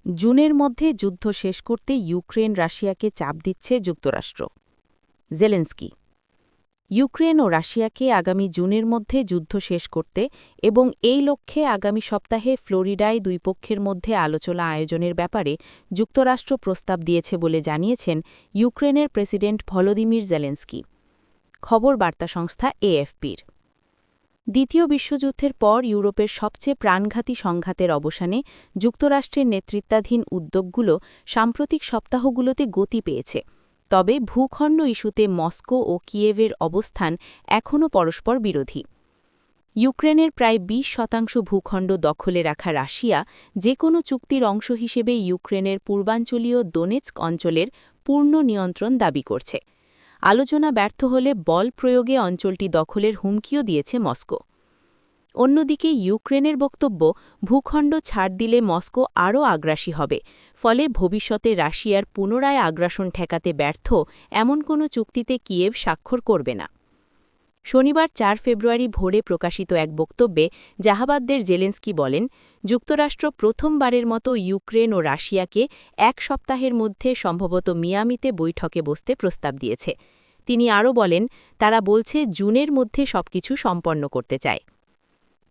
জুনের মধ্যে যুদ্ধ শেষ করতে ইউক্রেন রাশিয়াকে চাপ দিচ্ছে যুক্তরাষ্ট্র। জেলেনস্কি ইউক্রেন ও রাশিয়াকে আগামী জুনের মধ্যে যুদ্ধ শেষ করতে এবং এই লক্ষ্যে আগামী সপ্তাহে ফ্লোরিডায় দুই পক্ষের মধ্যে আলোচনা আয়োজনের ব্যাপারে যুক্তরাষ্ট্র প্রস্তাব দিয়েছে বলে জানিয়েছেন ইউক্রেনের প্রেসিডেন্ট ভলোদিমির জেলেনস্কি। খবর বার্তা সংস্থা এএফপির। দ্বিতীয় বিশ্বযুদ্ধের পর ইউরোপের সবচেয়ে প্রাণঘাতী সংঘাতের অবসানে যুক্তরাষ্ট্রের নেতৃত্বাধীন উদ্যোগগুলো সাম্প্রতিক সপ্তাহগুলোতে গতি পেয়েছে। তবে ভূখণ্ড ইস্যুতে মস্কো ও কিয়েভের অবস্থান এখনও পরস্পর বিরোধী। ইউক্রেনের প্রায় ২০% ভূখণ্ড দখলে রাখা রাশিয়া যে কোনো চুক্তির অংশ হিসেবে ইউক্রেনের পূর্বাঞ্চলীয় দোনেৎস্ক অঞ্চলের পূর্ণ নিয়ন্ত্রণ দাবি করছে। আলোচনা ব্যর্থ হলে বল প্রয়োগে অঞ্চলটি দখলের হুমকিও দিয়েছে মস্কো। অন্যদিকে ইউক্রেনের বক্তব্য, ভূখণ্ড ছাড় দিলে মস্কো আরও আগ্রাসী হবে, ফলে ভবিষ্যতে রাশিয়ার পুনরায় আগ্রাসন ঠেকাতে ব্যর্থ এমন কোনো চুক্তিতে কিয়েভ স্বাক্ষর করবে না। শনিবার ৪ ফেব্রুয়ারি ভোরে প্রকাশিত এক বক্তব্যে জাহাবাদদের জেলেনস্কি বলেন, যুক্তরাষ্ট্র প্রথমবারের মতো ইউক্রেন ও রাশিয়াকে এক সপ্তাহের মধ্যে সম্ভবত মিয়ামিতে বৈঠকে বসতে প্রস্তাব দিয়েছে। তিনি আরও বলেন, তারা বলছে জুনের মধ্যে সবকিছু সম্পন্ন করতে চায়।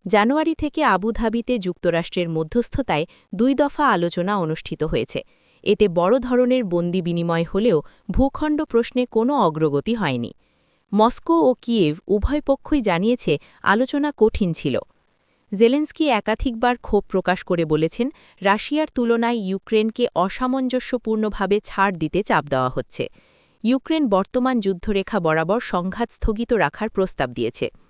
জানুয়ারি থেকে আবুধাবিতে যুক্তরাষ্ট্রের মধ্যস্থতায় ২ দফা আলোচনা অনুষ্ঠিত হয়েছে। এতে বড় ধরনের বন্দি বিনিময় হলেও ভূখণ্ড প্রশ্নে কোনো অগ্রগতি হয়নি। মস্কো ও কিয়েভ উভয় পক্ষই জানিয়েছে আলোচনা কঠিন ছিল। জেলেনস্কি একাধিকবার ক্ষোভ প্রকাশ করে বলেছেন, রাশিয়ার তুলনায় ইউক্রেনকে অসামঞ্জস্যপূর্ণভাবে ছাড় দিতে চাপ দেওয়া হচ্ছে। ইউক্রেন বর্তমান যুদ্ধরেখা বরাবর সংঘাত স্থগিত রাখার প্রস্তাব দিয়েছে।